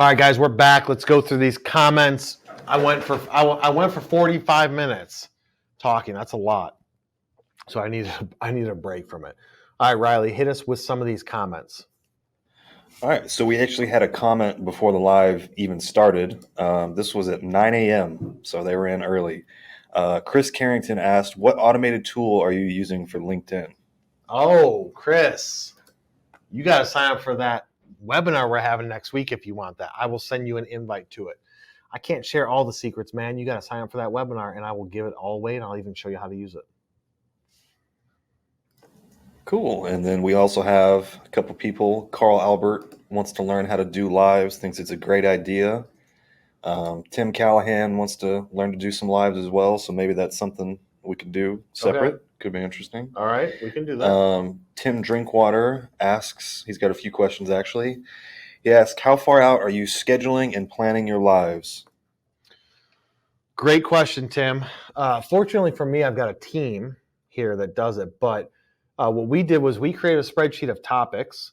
All right, guys, we're back. Let's go through these comments. I went for 45 minutes talking. That's a lot. So I need a break from it. All right, Riley, hit us with some of these comments. All right, so we actually had a comment before the live even started. This was at 9 a.m., so they were in early. Chris Carrington asked, what automated tool are you using for LinkedIn? Oh, Chris, you got to sign up for that webinar we're having next week if you want that. I will send you an invite to it. I can't share all the secrets, man. You got to sign up for that webinar, and I will give it all away, and I'll even show you how to use it. Cool. And then we also have a couple people. Carl Albert wants to learn how to do lives, thinks it's a great idea. Tim Callahan wants to learn to do some lives as well, so maybe that's something we could do separate. Okay. Could be interesting. All right, we can do that. Tim Drinkwater asks, he's got a few questions actually. He asks, how far out are you scheduling and planning your lives? Great question, Tim. Fortunately for me, I've got a team here that does it, but what we did was we created a spreadsheet of topics.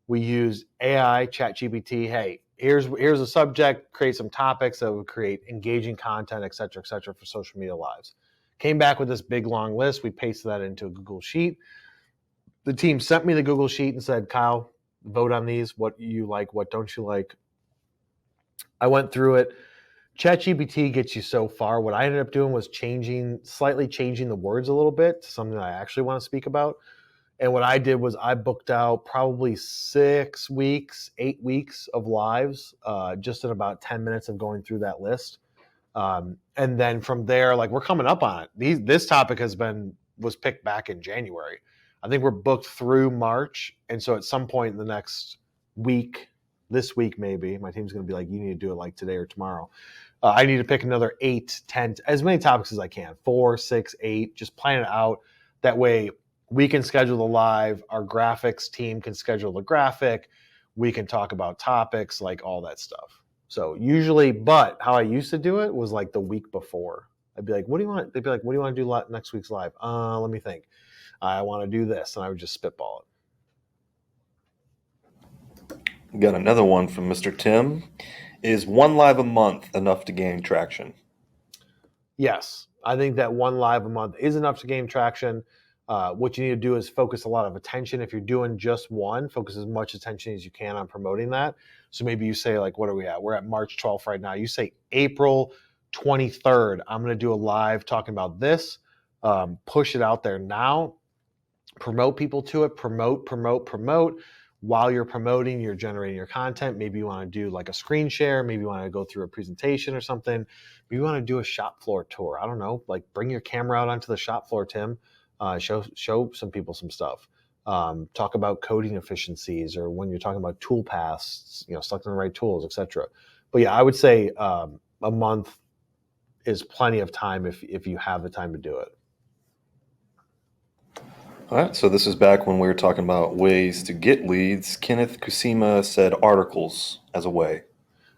We used AI, ChatGPT. Hey, here's a subject, create some topics that would create engaging content, et cetera, for social media lives. Came back with this big, long list. We pasted that into a Google Sheet. The team sent me the Google Sheet and said, Kyle, vote on these. What you like, what don't you like? I went through it. ChatGPT gets you so far. What I ended up doing was slightly changing the words a little bit to something that I actually want to speak about. And what I did was I booked out probably 8 weeks of lives, just in about 10 minutes of going through that list. And then from there, like we're coming up on it. This topic was picked back in January. I think we're booked through March. And so at some point in the next week, this week maybe, my team's going to be like, you need to do it like today or tomorrow. I need to pick another 8, 10, as many topics as I can, 4, 6, 8, just plan it out. That way we can schedule the live. Our graphics team can schedule the graphic. We can talk about topics, like all that stuff. So usually, but how I used to do it was like the week before. I'd be like, what do you want? They'd be like, what do you want to do next week's live? Let me think. I want to do this. And I would just spitball it. Got another one from Mr. Tim. Is one live a month enough to gain traction? Yes, I think that one live a month is enough to gain traction. What you need to do is focus a lot of attention. If you're doing just one, focus as much attention as you can on promoting that. So maybe you say, like, what are we at? We're at March 12th right now. You say April 23rd, I'm going to do a live talking about this. Push it out there now. Promote people to it. Promote. While you're promoting, you're generating your content. Maybe you want to do like a screen share. Maybe you want to go through a presentation or something. Maybe you want to do a shop floor tour. I don't know. Like bring your camera out onto the shop floor, Tim. Show some people some stuff. Talk about coding efficiencies, or when you're talking about tool paths, selecting the right tools, etc. But yeah, I would say a month is plenty of time if you have the time to do it. All right, so this is back when we were talking about ways to get leads. Kenneth Kusima said articles as a way.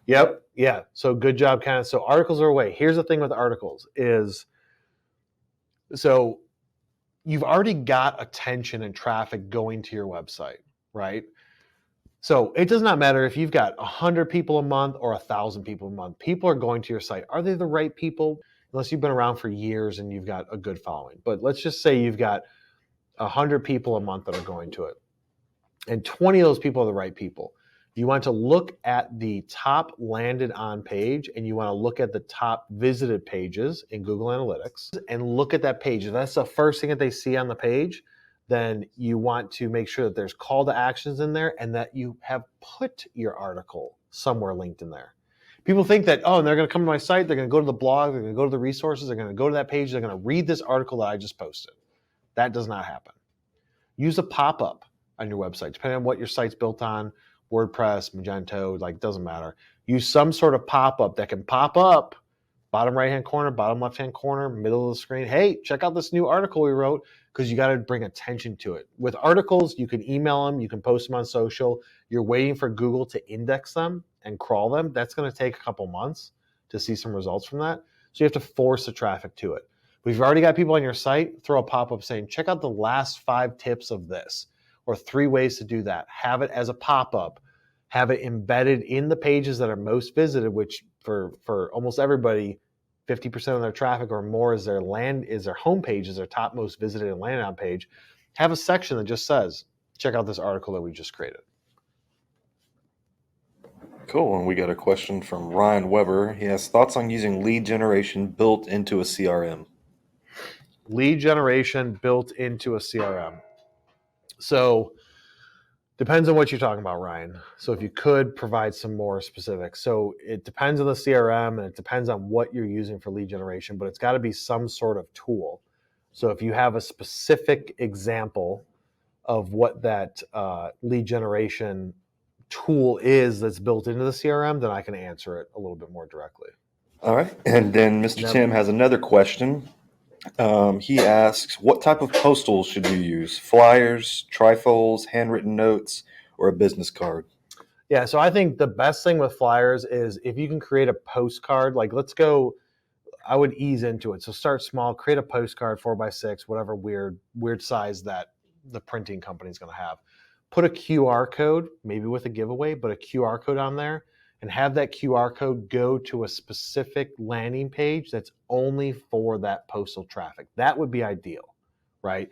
Yep, yeah. So good job, Kenneth. So articles are a way. Here's the thing with articles is, so you've already got attention and traffic going to your website, right? So it does not matter if you've got 100 people a month or 1,000 people a month. People are going to your site. Are they the right people? Unless you've been around for years and you've got a good following. But let's just say you've got 100 people a month that are going to it, and 20 of those people are the right people. You want to look at the top landed on page, and you want to look at the top visited pages in Google Analytics and look at that page. If that's the first thing that they see on the page, then you want to make sure that there's call to actions in there and that you have put your article somewhere linked in there. People think that, they're going to come to my site, they're going to go to the blog, they're going to go to the resources, they're going to go to that page, they're going to read this article that I just posted. That does not happen. Use a pop-up on your website, depending on what your site's built on, WordPress, Magento, doesn't matter. Use some sort of pop-up that can pop up, bottom right-hand corner, bottom left-hand corner, middle of the screen. Hey, check out this new article we wrote, because you got to bring attention to it. With articles, you can email them, you can post them on social. You're waiting for Google to index them and crawl them. That's going to take a couple months to see some results from that. So you have to force the traffic to it. But if you've already got people on your site, throw a pop-up saying, check out the last 5 tips of this, or 3 ways to do that. Have it as a pop-up. have it embedded in the pages that are most visited, which for almost everybody, 50% of their traffic or more is their home page, is their top most visited and landed on page. Have a section that just says, check out this article that we just created. Cool. And we got a question from Ryan Weber. He has thoughts on using lead generation built into a CRM. Lead generation built into a CRM. So depends on what you're talking about, Ryan. So if you could provide some more specifics. So it depends on the CRM and it depends on what you're using for lead generation, but it's got to be some sort of tool. So if you have a specific example of what that lead generation tool is that's built into the CRM, then I can answer it a little bit more directly. All right. And then Mr. Tim has another question. He asks, what type of postals should you use? Flyers, trifolds, handwritten notes, or a business card? Yeah, so I think the best thing with flyers is if you can create a postcard, like I would ease into it. So start small, create a postcard 4x6, whatever weird size that the printing company is going to have. Put a QR code, maybe with a giveaway, but a QR code on there, and have that QR code go to a specific landing page that's only for that postal traffic. That would be ideal, right?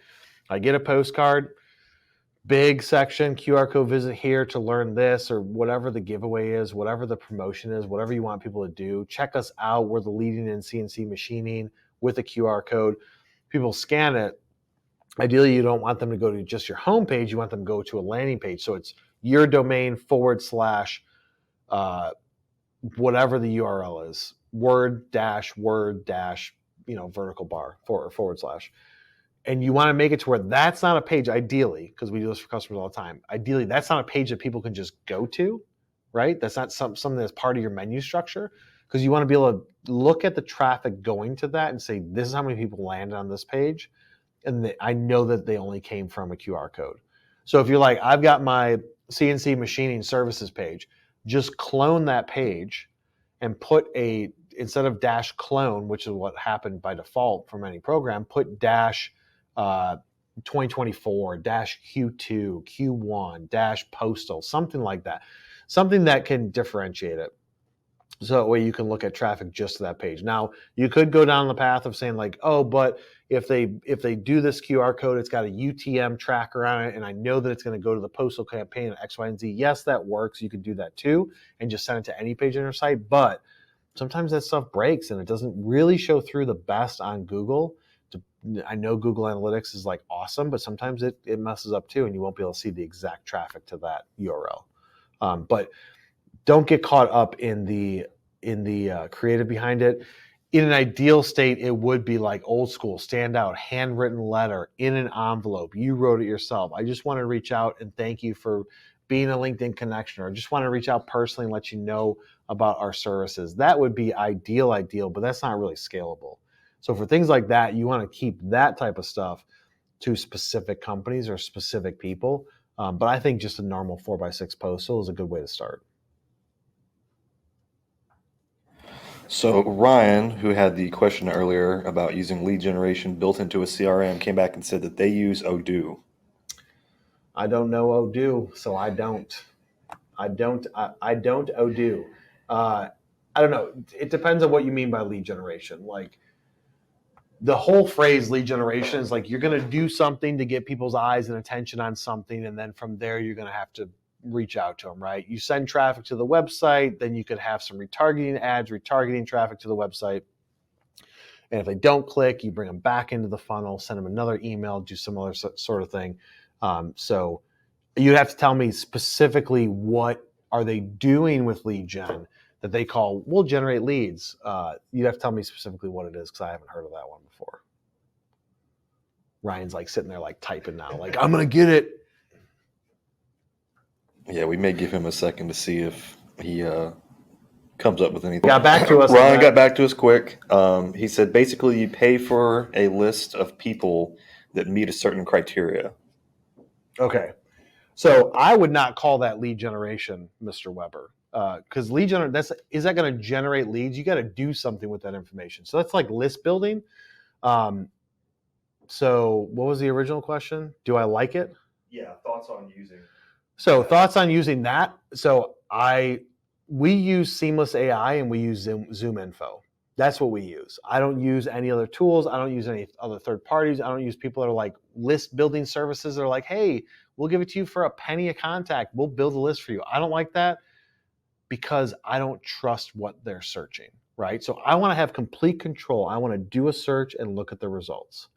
I get a postcard, big section, QR code, visit here to learn this, or whatever the giveaway is, whatever the promotion is, whatever you want people to do. Check us out. We're the leading in CNC machining with a QR code. People scan it. Ideally, you don't want them to go to just your homepage. You want them to go to a landing page. So it's your domain / whatever the URL is, word dash, vertical bar forward slash. And you want to make it to where that's not a page, ideally, because we do this for customers all the time. Ideally, that's not a page that people can just go to, right? That's not something that's part of your menu structure, because you want to be able to look at the traffic going to that and say, this is how many people landed on this page. And I know that they only came from a QR code. So if you're like, I've got my CNC machining services page, just clone that page and put instead of dash clone, which is what happened by default from any program, put dash 2024 dash Q2, Q1 dash postal, something like that. Something that can differentiate it. So that way you can look at traffic just to that page. Now, you could go down the path of saying like, oh, but if they do this QR code, it's got a UTM tracker on it, and I know that it's going to go to the postal campaign at X, Y, and Z. Yes, that works. You could do that too and just send it to any page on your site. But sometimes that stuff breaks and it doesn't really show through the best on Google. I know Google Analytics is like awesome, but sometimes it messes up too, and you won't be able to see the exact traffic to that URL. But don't get caught up in the creative behind it. In an ideal state, it would be like old school, stand out, handwritten letter in an envelope. You wrote it yourself. I just want to reach out and thank you for being a LinkedIn connection, or just want to reach out personally and let you know about our services. That would be ideal, but that's not really scalable. So for things like that, you want to keep that type of stuff to specific companies or specific people. But I think just a normal 4x6 postal is a good way to start. So Ryan, who had the question earlier about using lead generation built into a CRM, came back and said that they use Odoo. I don't know Odoo, so I don't Odoo. I don't know. It depends on what you mean by lead generation. Like the whole phrase lead generation is like you're going to do something to get people's eyes and attention on something, and then from there you're going to have to reach out to them, right? You send traffic to the website, then you could have some retargeting ads, retargeting traffic to the website. And if they don't click, you bring them back into the funnel, send them another email, do some other sort of thing. So you have to tell me specifically what are they doing with lead gen that they call, we'll generate leads. You'd have to tell me specifically what it is, because I haven't heard of that one before. Ryan's like sitting there like typing now, like, I'm going to get it. Yeah, we may give him a second to see if he comes up with anything. Got back to us. Ryan got back to us quick. He said basically you pay for a list of people that meet a certain criteria. Okay. So I would not call that lead generation, Mr. Weber, because lead generation, is that going to generate leads? You got to do something with that information. So that's like list building. So what was the original question? Do I like it? Yeah, thoughts on using. So thoughts on using that? So we use Seamless AI and we use ZoomInfo. That's what we use. I don't use any other tools. I don't use any other third parties. I don't use people that are like list building services. They're like, hey, we'll give it to you for a penny a contact. We'll build a list for you. I don't like that because I don't trust what they're searching, right? So I want to have complete control. I want to do a search and look at the results.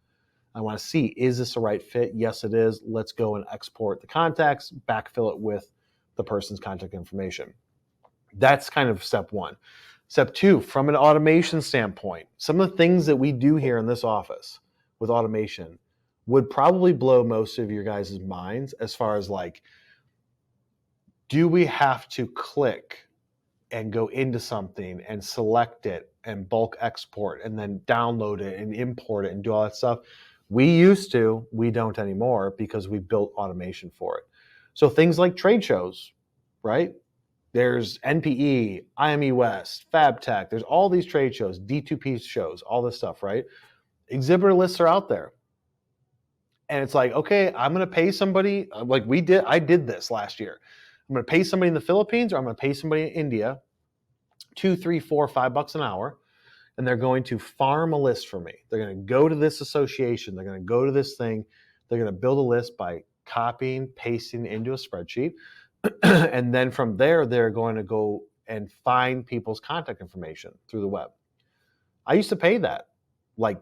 I want to see, is this a right fit? Yes, it is. Let's go and export the contacts, backfill it with the person's contact information. That's kind of step one. Step two, from an automation standpoint, some of the things that we do here in this office with automation would probably blow most of your guys' minds as far as like, do we have to click and go into something and select it and bulk export and then download it and import it and do all that stuff? We used to, we don't anymore because we built automation for it. So things like trade shows, right? There's NPE, IME West, FabTech, there's all these trade shows, D2P shows, all this stuff, right? Exhibitor lists are out there. And it's like, okay, I'm going to pay somebody like I did this last year. I'm going to pay somebody in the Philippines or I'm going to pay somebody in India $2, $3, $4, $5 an hour. And they're going to farm a list for me. They're going to go to this association. They're going to go to this thing. They're going to build a list by copying, pasting into a spreadsheet. And then from there, they're going to go and find people's contact information through the web. I used to pay that like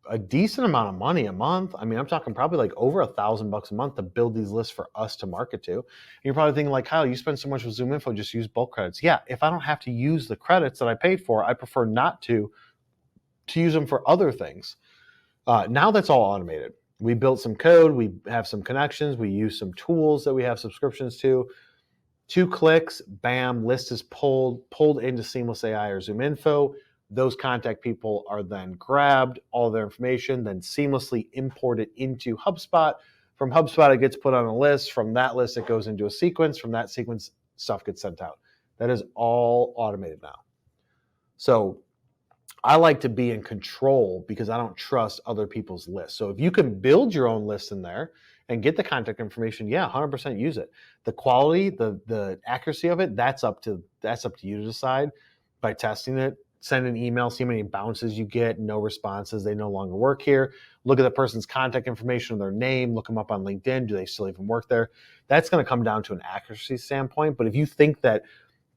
a decent amount of money a month. I mean, I'm talking probably like over $1,000 a month to build these lists for us to market to. And you're probably thinking like, Kyle, you spend so much with ZoomInfo, just use bulk credits. Yeah, if I don't have to use the credits that I paid for, I prefer not to use them for other things. Now that's all automated. We built some code. We have some connections. We use some tools that we have subscriptions to. 2 clicks, bam, list is pulled into Seamless AI or ZoomInfo. Those contact people are then grabbed, all their information, then seamlessly imported into HubSpot. From HubSpot, it gets put on a list. From that list, it goes into a sequence. From that sequence, stuff gets sent out. That is all automated now. So I like to be in control because I don't trust other people's lists. So if you can build your own list in there and get the contact information, yeah, 100% use it. The quality, the accuracy of it, that's up to you to decide by testing it. Send an email, see how many bounces you get, no responses, they no longer work here. Look at the person's contact information, their name, look them up on LinkedIn, do they still even work there? That's going to come down to an accuracy standpoint. But if you think that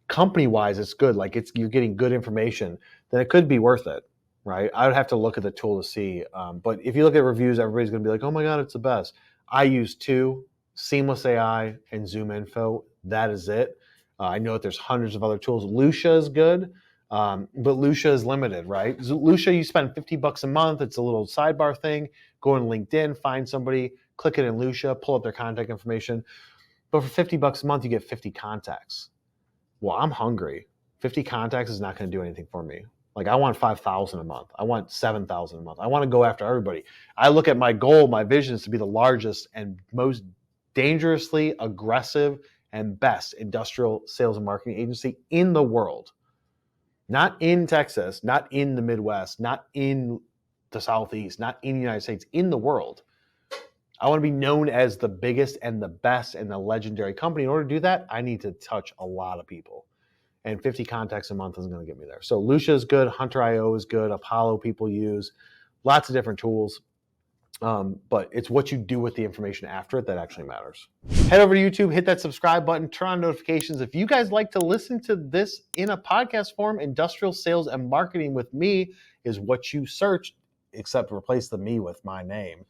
company-wise it's good, like you're getting good information, then it could be worth it, right? I would have to look at the tool to see. But if you look at reviews, everybody's going to be like, oh my God, it's the best. I use 2, Seamless AI and ZoomInfo. That is it. I know that there's hundreds of other tools. Lucia is good, but Lucia is limited, right? Lucia, you spend $50 a month. It's a little sidebar thing. Go on LinkedIn, find somebody, click it in Lucia, pull up their contact information. But for $50 a month, you get 50 contacts. Well, I'm hungry. 50 contacts is not going to do anything for me. Like I want 5,000 a month. I want 7,000 a month. I want to go after everybody. I look at my goal, my vision is to be the largest and most dangerously aggressive and best industrial sales and marketing agency in the world. Not in Texas, not in the Midwest, not in the Southeast, not in the United States, in the world. I want to be known as the biggest and the best and the legendary company. In order to do that, I need to touch a lot of people. And 50 contacts a month isn't going to get me there. So Lucia is good. Hunter.io is good. Apollo people use. Lots of different tools. But it's what you do with the information after it that actually matters. Head over to YouTube, hit that subscribe button, turn on notifications. If you guys like to listen to this in a podcast form, industrial sales and marketing with me is what you search, except replace the me with my name.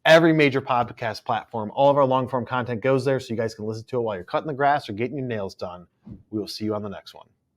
Every major podcast platform, all of our long form content goes there so you guys can listen to it while you're cutting the grass or getting your nails done. We will see you on the next one.